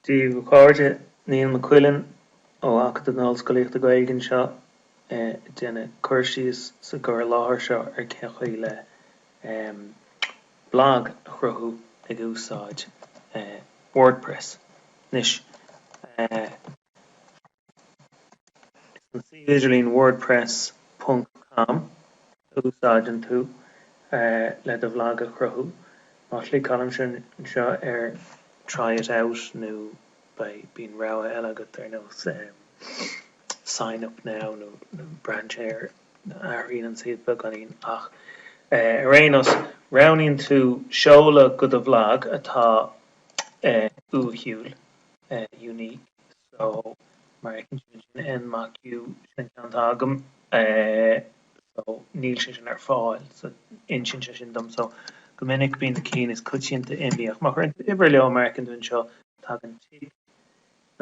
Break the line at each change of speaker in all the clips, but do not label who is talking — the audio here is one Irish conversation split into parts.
Die recorde Neil McQuillan ó achta an ollscoileacht a Gaeilgean seo déanna cuirsios sa gur láthair seo ar ceachaí le blog a chruthú ag úsáid WordPress. Nis an Idirlín wordpress.com úsáideann tú le do bhlog a chruthú. Má slí column sin seo ar try it out nó by being raw eile agat ar nó sign up now no branch air airíonn an siad beganín ach réanos rounding to seola go a vlog atá uhiúil unique so mar en macú sin an agam so níl sin ar fáil so insin sin dom so gomininic bín na cín is cuitianta imíoch mar ibre leo American dún seo tagan tí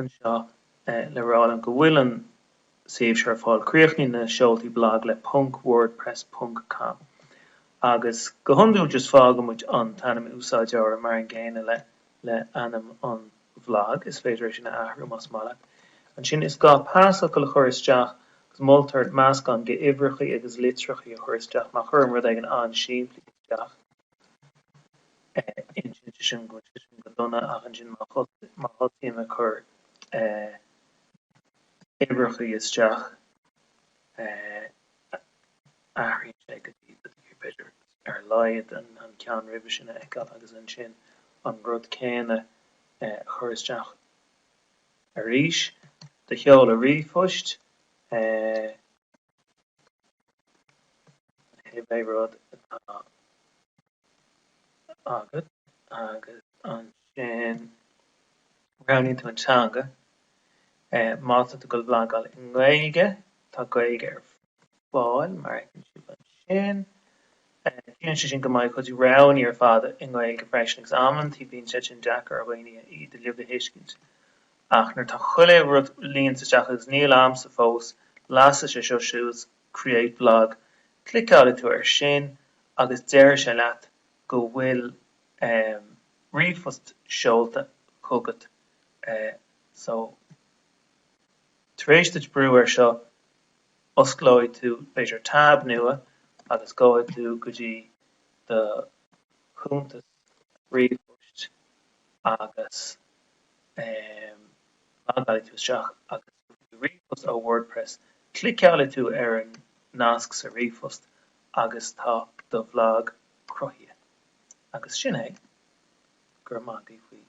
an seo le rá an go bhfuil an save se fáil críochní na seoltaí blog le .wordpress.com agus go honú just fágam muid an tanam úsáideáir mar an ggéine le anam an vlog is féidir sin ahrú mas mala an sin is gá pásach go le chuiristeach gus moltar más gan ge ibrechaí agus litrichaí a chuiristeach má chum rud ag an siimplíisteach in sin go donna ach an sin má chotíim a chur ibrechaí isteach aithríonn sé go dtí beidir ar laid an ceann ribh sin ag agus an sin an rud céine chuiristeach arís de cheol a rifost hebh rud agad agus an sin rounding to antanga máta go Blagáil in Gaeilge tá Gaeilge ar fáil mar sin Cían sin go mbeidh chuidí round ar fada in Gaeilge freisin examen tí bhíonn sé sin Jackar a bhaine iad de libh hiiscint ach nar tá chuile rud líontasteach agus níl am sa fós lása sé seo siús create blog clicála tú ar sin agus deir sé leat go bhfuil rifost seolta cogat so taréis duit brú ar seo osclóid tú beidir tab nua agus gáid tú go dtí de cuntas rifost agus Blagáil tú isteach agus rifost ó WordPress clicála tú ar an nasc sa rifost agus tá do bhlog cruthaithe agus sin é gur maith faoi